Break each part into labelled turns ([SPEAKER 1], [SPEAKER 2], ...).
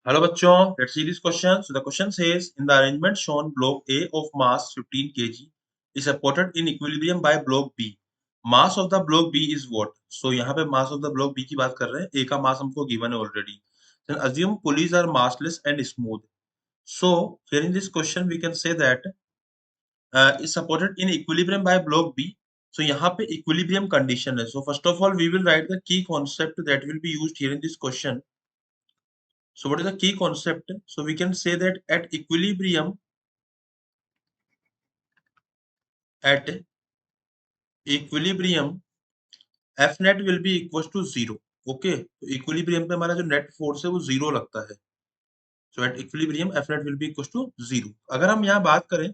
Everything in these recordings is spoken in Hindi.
[SPEAKER 1] Hello बच्चों, let's see this question. So the question says, in the arrangement shown, block A of mass 15 kg is supported in equilibrium by block B. Mass of the block B is what? So यहाँ पे mass of the block B की बात कर रहे हैं. A का mass हमको given है already. Then assume pulleys are massless and smooth. So here in this question we can say that is supported in equilibrium by block B. So यहाँ पे equilibrium condition है. So first of all we will write the key concept that will be used here in this question. So what is the key concept? So we can say that at equilibrium F net will be equals to 0. Okay, तो इक्विलिब्रियम पे हमारा जो नेट फोर्स है वो 0 लगता है. So at equilibrium F net will be equals to 0. अगर हम यहाँ बात करें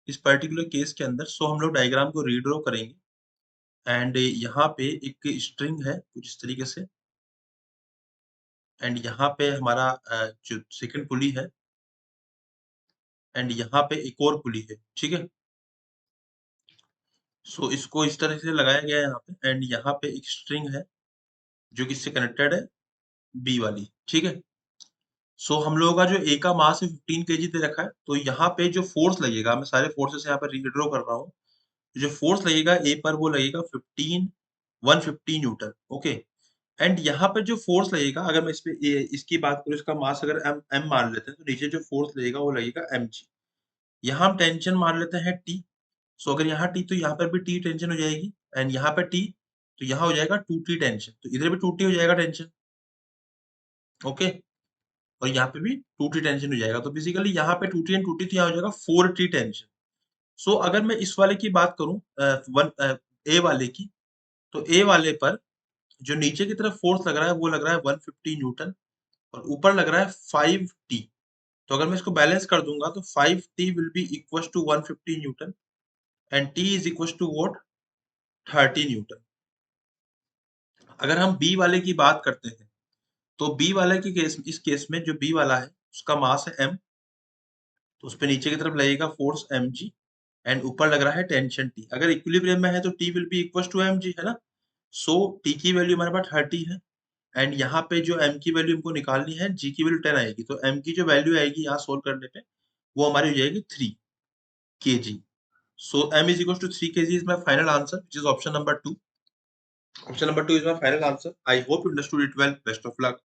[SPEAKER 1] इस पर्टिकुलर केस के अंदर, सो हम लोग डायग्राम को रीड्रॉ करेंगे एंड यहाँ पे एक स्ट्रिंग है कुछ इस तरीके से एंड यहाँ पे हमारा जो सेकंड पुली है एंड यहाँ पे एक और पुली है. ठीक है, सो इसको इस तरह से लगाया गया है यहाँ पे एंड यहाँ पे एक स्ट्रिंग है जो किससे कनेक्टेड है, बी वाली. ठीक है, सो हम लोगों का जो ए का मास है 15 केजी दे रखा है, तो यहाँ पे जो फोर्स लगेगा, मैं सारे फोर्सेस यहाँ पर रीड्रॉ कर रहा हूँ. जो फोर्स लगेगा ए पर वो लगेगा 150 न्यूटन. ओके, एंड यहाँ पे जो फोर्स लगेगा, अगर मैं इसकी बात करूँ, इसका मास अगर एम एम मान लेते हैं, तो नीचे जो फोर्स लगेगा वो लगेगा एम जी. यहाँ हम टेंशन मान लेते हैं टी. सो अगर यहाँ टी तो यहाँ पर भी टी टेंशन हो जाएगी एंड यहाँ पे टी तो यहाँ हो जाएगा 2t टेंशन, तो इधर भी 2t हो जाएगा टेंशन. ओके, और यहाँ पे भी 2t टेंशन हो जाएगा, तो बेसिकली यहाँ पे 2t एंड 2t तो यहाँ हो जाएगा 4t टेंशन. सो अगर मैं इस वाले की बात करूं, ए वाले की, तो ए वाले पर जो नीचे की तरफ फोर्स लग रहा है वो लग रहा है 150 न्यूटन और ऊपर लग रहा है 5t. तो अगर मैं इसको बैलेंस कर दूंगा तो 5t will be equal to 150 newton and t is equal to what, 30 newton. अगर हम बी वाले की बात करते हैं, तो बी वाले के केस, इस केस में जो बी वाला है उसका मास है m, तो उस पे नीचे की तरफ लगेगा फोर्स mg एंड ऊपर लग रहा है टेंशन t. अगर इक्विलिब्रियम में है तो t will be equal to mg, है ना. सो t की वैल्यू हमारे पास 30 है एंड यहाँ पे जो m की वैल्यू हमको निकालनी है, g की वैल्यू 10 आएगी, तो m की जो वैल्यू आएगी यहाँ सोल्व करने पे वो हमारी हो जाएगी 3 kg. So m is equals to 3 kg is my final answer, which is option number 2. Option number 2 is my final answer. I hope you understood it well. Best of luck.